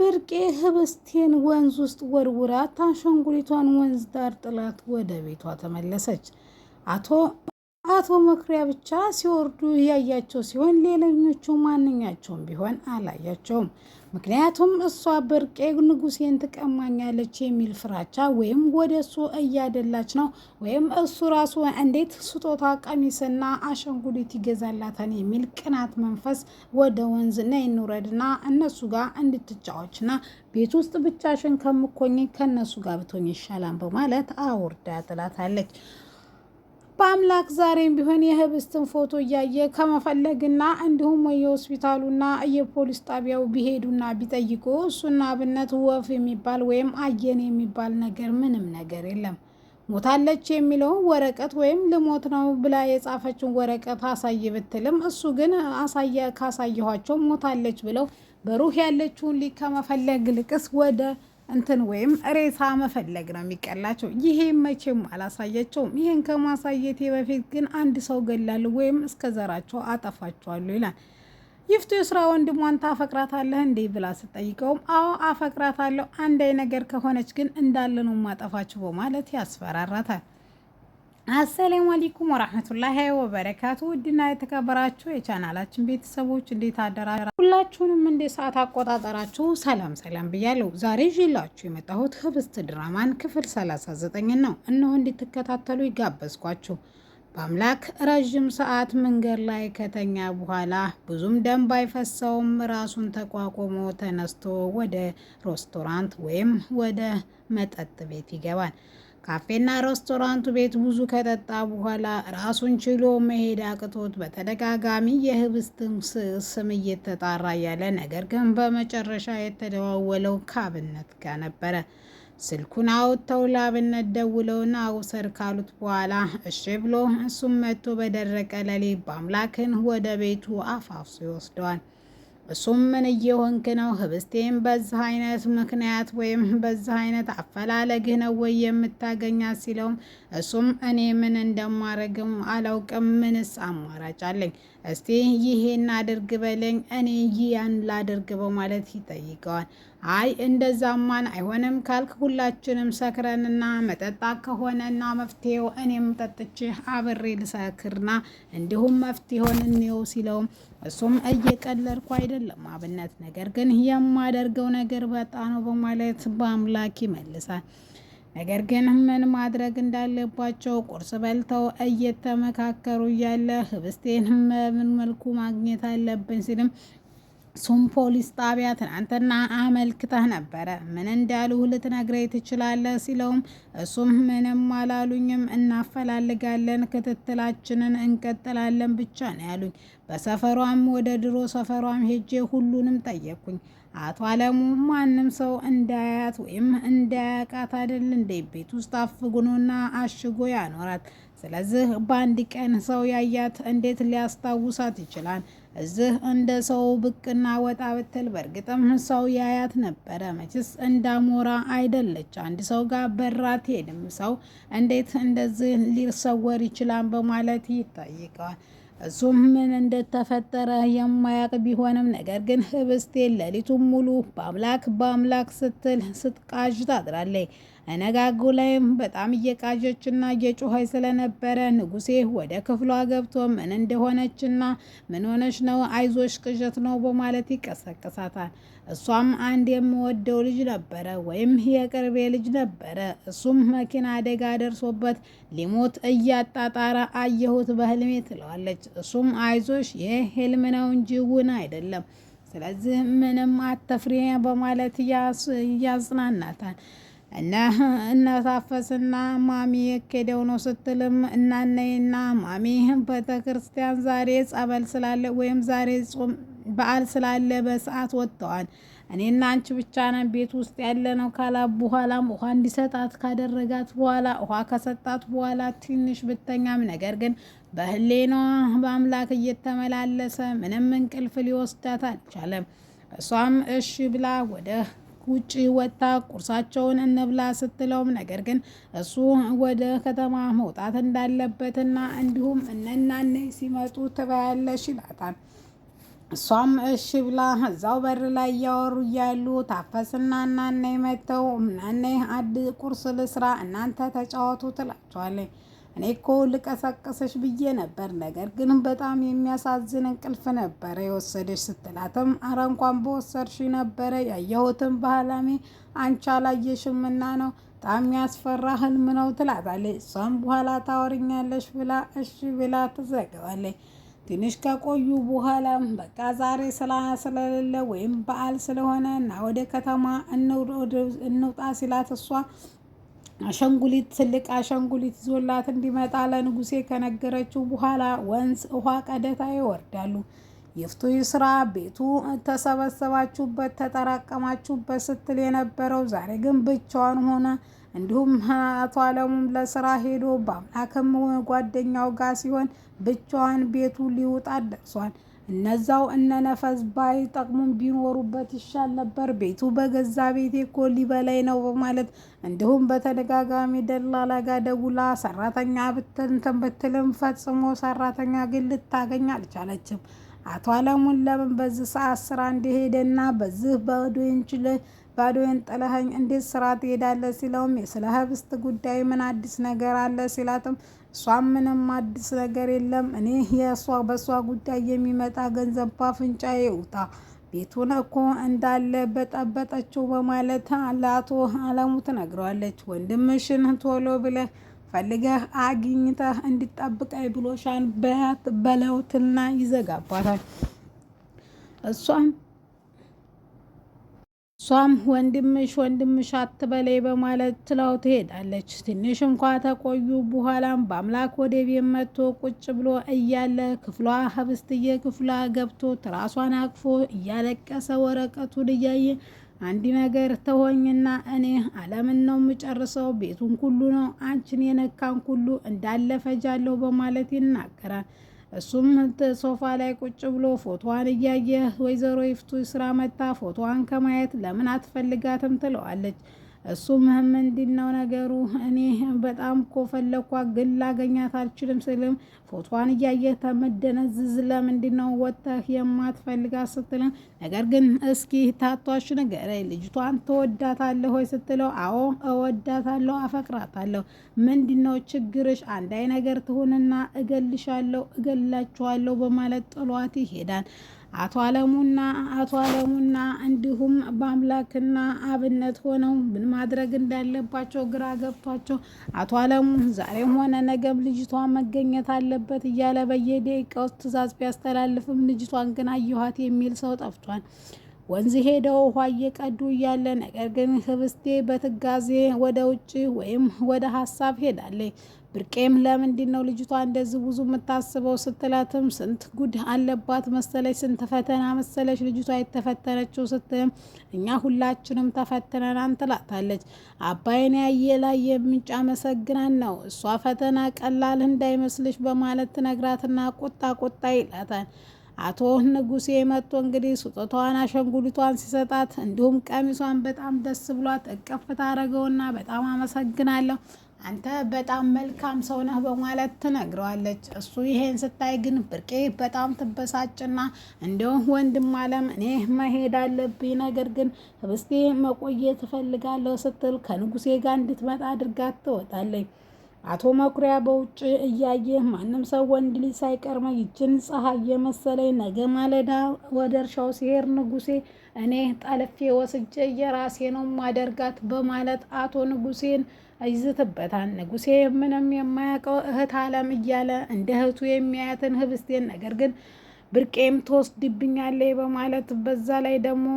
ብርቄ ህብስቴን ወንዝ ውስጥ ወርውራ አሻንጉሊቷን ወንዝ ዳር ጥላት ወደ ቤቷ ተመለሰች። አቶ መኩሪያ ብቻ ሲወርዱ ያያቸው ሲሆን ሌሎቹ ማንኛቸውም ቢሆን አላያቸውም። ምክንያቱም እሷ ብርቄ ንጉሴን ትቀማኛለች የሚል ፍራቻ ወይም ወደ እሱ እያደላች ነው ወይም እሱ ራሱ እንዴት ስጦታ ቀሚስና አሻንጉሊት ይገዛላታል የሚል ቅናት መንፈስ ወደ ወንዝ ነይ እንውረድና እነሱ ጋር እንድትጫወችና ቤት ውስጥ ብቻሽን ከምኮኝ ከነሱ ጋር ብትሆኝ ይሻላል በማለት አውርዳ ጥላታለች። በአምላክ ዛሬም ቢሆን የህብስትን ፎቶ እያየ ከመፈለግና እንዲሁም የሆስፒታሉና የፖሊስ ጣቢያው ቢሄዱና ቢጠይቁ እሱና አብነት ወፍ የሚባል ወይም አየን የሚባል ነገር ምንም ነገር የለም። ሞታለች የሚለው ወረቀት ወይም ልሞት ነው ብላ የጻፈችውን ወረቀት አሳይ ብትልም እሱ ግን ካሳየኋቸው ሞታለች ብለው በሩህ ያለችውን ከመፈለግ ልቅስ ወደ እንትን ወይም ሬሳ መፈለግ ነው የሚቀላቸው። ይሄ መቼም አላሳያቸውም። ይሄን ከማሳየቴ በፊት ግን አንድ ሰው ገላለሁ ወይም እስከ ዘራቸው አጠፋቸዋለሁ ይላል። ይፍቱ የስራ ወንድሟን ታፈቅራታለህ እንዴ ብላ ስጠይቀውም አዎ አፈቅራታለሁ፣ አንድ ነገር ከሆነች ግን እንዳለ ነው ማጠፋቸው በማለት ያስፈራራታል። አሰላሙ አለይኩም ወራህመቱላሂ ወበረካቱ። ውድና የተከበራችሁ የቻናላችን ቤተሰቦች እንዴት አደራችሁ? ሁላችሁንም እንደ ሰዓት አቆጣጠራችሁ ሰላም ብያለሁ። ዛሬ ይዤላችሁ የመጣሁት ህብስት ድራማን ክፍል 39 ነው። እነሆ እንድትከታተሉ ይጋበዝኳችሁ። በአምላክ ረዥም ሰዓት መንገድ ላይ ከተኛ በኋላ ብዙም ደም ባይፈሰውም ራሱን ተቋቁሞ ተነስቶ ወደ ሬስቶራንት ወይም ወደ መጠጥ ቤት ይገባል። ካፌና ሬስቶራንቱ ቤት ብዙ ከጠጣ በኋላ ራሱን ችሎ መሄድ አቅቶት በተደጋጋሚ የህብስትን ስም እየተጣራ ያለ ነገር ግን በመጨረሻ የተደዋወለው ከአብነት ጋር ነበረ። ስልኩን አውጥተው ለአብነት ደውለውና አውሰድ ካሉት በኋላ እሺ ብሎ እሱም መጥቶ በደረቀ ሌሊት በአምላክን ወደ ቤቱ አፋፍሶ ይወስደዋል። እሱም ምን እየሆንክ ነው? ህብስቴን በዚህ አይነት ምክንያት ወይም በዚህ አይነት አፈላለግህ ነው ወይ የምታገኛት ሲለውም እሱም እኔ ምን እንደማረግም አላውቅም፣ ምንስ አማራጭ አለኝ? እስቲ ይሄን አድርግ በለኝ፣ እኔ ያን ላድርግ በማለት ይጠይቀዋል። አይ እንደዛማን አይሆንም ካልክ ሁላችንም ሰክረንና መጠጣ ከሆነና መፍትሄው እኔም ጠጥቼ አብሬ ልሰክርና እንዲሁም መፍትሄውን እንየው ሲለውም እሱም እየቀለድኩ አይደለም አብነት፣ ነገር ግን የማደርገው ነገር በጣ ነው በማለት በአምላክ ይመልሳል። ነገር ግን ምን ማድረግ እንዳለባቸው ቁርስ በልተው እየተመካከሩ እያለ ህብስቴን በምን መልኩ ማግኘት አለብን ሲልም እሱም ፖሊስ ጣቢያ ትናንትና አመልክተህ ነበረ፣ ምን እንዳሉ ልትነግረኝ ትችላለህ ሲለውም እሱም ምንም አላሉኝም፣ እናፈላልጋለን፣ ክትትላችንን እንቀጥላለን ብቻ ነው ያሉኝ። በሰፈሯም ወደ ድሮ ሰፈሯም ሄጄ ሁሉንም ጠየቅኩኝ። አቶ አለሙ ማንም ሰው እንዳያት ወይም እንዳያቃት አይደል እንደ ቤት ውስጥ አፍጉኖና አሽጎ ያኖራት። ስለዚህ በአንድ ቀን ሰው ያያት እንዴት ሊያስታውሳት ይችላል? እዚህ እንደ ሰው ብቅና ወጣ ብትል በእርግጥም ሰው ያያት ነበረ። መችስ እንዳሞራ አይደለች፣ አንድ ሰው ጋር በራት ሄድም ሰው እንዴት እንደዚህ ሊሰወር ይችላል በማለት ይጠይቀዋል። እሱም ምን እንደተፈጠረ የማያውቅ ቢሆንም ነገር ግን ህብስቴን ሌሊቱን ሙሉ በአምላክ ስትል ስትቃዥ ታድራለች። እነጋጉ ላይም በጣም እየቃዠችና እየጮኸች ስለነበረ ንጉሴ ወደ ክፍሏ ገብቶ ምን እንደሆነችና ምን ሆነች ነው አይዞሽ ቅዠት ነው በማለት ይቀሰቅሳታል። እሷም አንድ የምወደው ልጅ ነበረ ወይም የቅርቤ ልጅ ነበረ፣ እሱም መኪና አደጋ ደርሶበት ሊሞት እያጣጣረ አየሁት በህልሜ ትለዋለች። እሱም አይዞሽ ይህ ህልም ነው እንጂ እውን አይደለም፣ ስለዚህ ምንም አተፍሪ በማለት ያጽናናታል። እነታፈስና ማሚ የከደው ነው ስትልም እናነይና ማሚ ቤተክርስቲያን ዛሬ ጸበል ስላለ ወይም ዛሬ ጾም በዓል ስላለ በሰዓት ወጥተዋል። እኔና አንቺ ብቻ ነን ቤት ውስጥ ያለ ነው ካላ በኋላም ውሃ እንዲሰጣት ካደረጋት በኋላ ውሃ ከሰጣት በኋላ ትንሽ ብተኛም ነገር ግን በህሌኗ በአምላክ እየተመላለሰ ምንም እንቅልፍ ሊወስዳት አልቻለም። እሷም እሺ ብላ ወደ ውጪ ወጣ ቁርሳቸውን እንብላ ስትለውም ነገር ግን እሱ ወደ ከተማ መውጣት እንዳለበትና እንዲሁም እነናነ ሲመጡ ትበያለሽ ይላታል። እሷም እሺ ብላ እዛው በር ላይ እያወሩ እያሉ ታፈስና እናኔ መተው እናኔ ቁርስ ልስራ እናንተ ተጫወቱ ትላቸዋለች። እኔ እኮ ልቀሰቅስሽ ብዬ ነበር፣ ነገር ግን በጣም የሚያሳዝን እንቅልፍ ነበረ የወሰደሽ ስትላትም አረ እንኳን በወሰድሽ ነበረ ያየሁትን ባህላሜ አንቺ አላየሽምና ነው፣ በጣም ያስፈራ ህልም ነው ትላታለች። እሷም በኋላ ታወሪኛለሽ ብላ እሺ ብላ ትዘጋዋለች። ትንሽ ከቆዩ በኋላ በቃ ዛሬ ስለሌለ ወይም በዓል ስለሆነ እና ወደ ከተማ እንውጣ ሲላት እሷ አሻንጉሊት ትልቅ አሻንጉሊት ይዞላት እንዲመጣ ለንጉሴ ከነገረችው በኋላ ወንዝ ውሃ ቀደታ ይወርዳሉ። ይፍቱ ስራ ቤቱ ተሰበሰባችሁበት ተጠራቀማችሁበት ስትል የነበረው ዛሬ ግን ብቻዋን ሆነ። እንዲሁም አቶ አለሙም ለስራ ሄዶ በአምላክም ጓደኛው ጋር ሲሆን ብቻዋን ቤቱ ሊውጣት ደርሷል። እነዛው እነነፈስ ባይጠቅሙም ቢኖሩበት ይሻል ነበር፣ ቤቱ በገዛ ቤቴ እኮ ሊበላይ ነው በማለት እንዲሁም በተደጋጋሚ ደላላ ጋር ደውላ ሰራተኛ ብትልም ፈጽሞ ሰራተኛ ግን ልታገኝ አልቻለችም። አቶ አለሙን ለምን በዚህ ሰዓት ስራ እንደሄደና በዚህ ባዶዬን ጥለኸኝ እንዴት ስራ ትሄዳለህ ሲለውም ስለ ህብስት ጉዳይ ምን አዲስ ነገር አለ ሲላትም እሷም ምንም አዲስ ነገር የለም፣ እኔ በእሷ ጉዳይ የሚመጣ ገንዘብ በአፍንጫዬ ይውጣ፣ ቤቱን እኮ እንዳለ በጠበጠችው በማለት ለአቶ አለሙ ትነግረዋለች። ወንድምሽን ቶሎ ብለህ ፈልገህ አግኝተህ እንዲጠብቀኝ ብሎሻን በያት በለውትና ይዘጋባታል። እሷም ወንድምሽ አትበለይ በማለት ትላው ትሄዳለች። ትንሽ እንኳ ተቆዩ በኋላም በአምላክ ወደ ቤት መጥቶ ቁጭ ብሎ እያለ ክፍሏ ህብስትዬ ክፍሏ ገብቶ ትራሷን አቅፎ እያለቀሰ ወረቀቱን እያየ አንድ ነገር ተሆኝና እኔ አለምን ነው የምጨርሰው፣ ቤቱን ሁሉ ነው አንቺን የነካን ሁሉ እንዳለ ፈጃለሁ በማለት ይናገራል። እሱም ሶፋ ላይ ቁጭ ብሎ ፎቶዋን እያየ ወይዘሮ ይፍቱ ስራ መጣ ፎቶዋን ከማየት ለምን አትፈልጋትም ትለዋለች። እሱም ምንድነው ነገሩ? እኔ በጣም እኮ ፈለኳት ግን ላገኛት አልችልም ስልም ፎቶዋን እያየህ ተመደነዝዝ ለምንድነው ወጥተህ የማትፈልጋት ስትልም ነገር ግን እስኪ ታቷሽ ንገረኝ ልጅቷን ትወዳታለህ ወይ ስትለው አዎ እወዳታለሁ አፈቅራታለሁ፣ ምንድነው ችግርሽ? አንዳይ ነገር ትሆንና እገላችኋለሁ በማለት ጥሏት ይሄዳል። አቶ አለሙና እንዲሁም በአምላክና አብነት ሆነው ምን ማድረግ እንዳለባቸው ግራ ገብቷቸው አቶ አለሙ ዛሬም ሆነ ነገም ልጅቷ መገኘት አለበት እያለ በየደቂቃው ትዕዛዝ ቢያስተላልፍም ልጅቷን ግን አየኋት የሚል ሰው ጠፍቷል። ወንዝ ሄደው ውሃ እየቀዱ እያለ ነገር ግን ህብስቴ በትጋዜ ወደ ውጭ ወይም ወደ ሀሳብ ሄዳለች። ብርቄም ለምንድነው ልጅቷ እንደዚህ ብዙ የምታስበው ስትላትም ስንት ጉድ አለባት መሰለች፣ ስንት ፈተና መሰለች ልጅቷ የተፈተነችው ስትልም እኛ ሁላችንም ተፈትነናን ትላታለች። አባይን ያየ ላይ የምንጭ አመሰግናን ነው፣ እሷ ፈተና ቀላል እንዳይመስልሽ በማለት ትነግራትና ቁጣ ይላታል። አቶ ንጉሴ መጥቶ እንግዲህ ስጦታዋን አሻንጉሊቷን ሲሰጣት እንዲሁም ቀሚሷን በጣም ደስ ብሏት እቅፍ ታደርገውና በጣም አመሰግናለሁ አንተ በጣም መልካም ሰው ነህ በማለት ትነግረዋለች። እሱ ይሄን ስታይ ግን ብርቄ በጣም ትበሳጭና እንዲሁም ወንድም አለም እኔ መሄድ አለብኝ፣ ነገር ግን ህብስቴ መቆየት እፈልጋለሁ ስትል ከንጉሴ ጋር እንድትመጣ አድርጋት ትወጣለች። አቶ መኩሪያ በውጭ እያየ ማንም ሰው ወንድ ልጅ ሳይቀርመ ይችን ፀሐይ የመሰለኝ ነገ ማለዳ ወደ እርሻው ሲሄድ ንጉሴ እኔ ጠልፌ ወስጄ የራሴ ነው ማደርጋት በማለት አቶ ንጉሴን ይዝትበታል። ንጉሴ ምንም የማያውቀው እህት አለም እያለ እንደ እህቱ የሚያያትን ህብስቴን ነገር ግን ብርቄም ትወስድብኛለች በማለት በዛ ላይ ደግሞ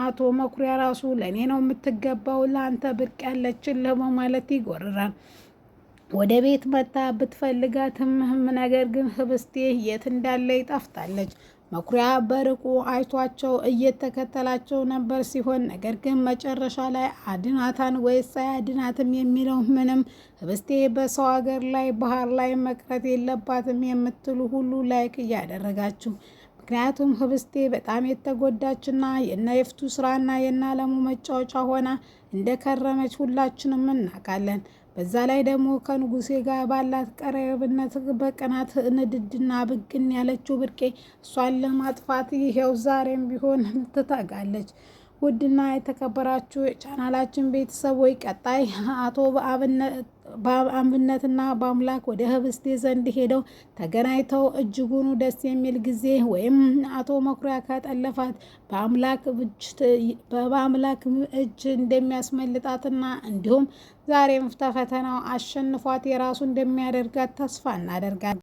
አቶ መኩሪያ ራሱ ለእኔ ነው የምትገባው ለአንተ ብርቅ ያለችልህ በማለት ይጎርራል። ወደ ቤት መታ ብትፈልጋትም ነገር ግን ህብስቴ የት እንዳለ ጠፍታለች። መኩሪያ በርቁ አይቷቸው እየተከተላቸው ነበር ሲሆን ነገር ግን መጨረሻ ላይ አድናታን ወይስ አያድናትም የሚለው ምንም ህብስቴ በሰው ሀገር ላይ ባህር ላይ መቅረት የለባትም የምትሉ ሁሉ ላይክ እያደረጋችሁ፣ ምክንያቱም ህብስቴ በጣም የተጎዳችና የነ ይፍቱ ስራና የነ አለሙ መጫወቻ ሆና እንደከረመች ሁላችንም እናውቃለን። በዛ ላይ ደግሞ ከንጉሴ ጋር ባላት ቀረብነት በቅናት ንድድና ብግን ያለችው ብርቄ እሷን ለማጥፋት ይሄው ዛሬም ቢሆን ትተጋለች። ውድና የተከበራችሁ የቻናላችን ቤተሰቦች ቀጣይ አቶ በአብነትና በአምላክ ወደ ህብስቴ ዘንድ ሄደው ተገናኝተው እጅጉኑ ደስ የሚል ጊዜ ወይም አቶ መኩሪያ ከጠለፋት በአምላክ እጅ እንደሚያስመልጣትና እንዲሁም ዛሬም ተፈተናው አሸንፏት የራሱ እንደሚያደርጋት ተስፋ እናደርጋለን።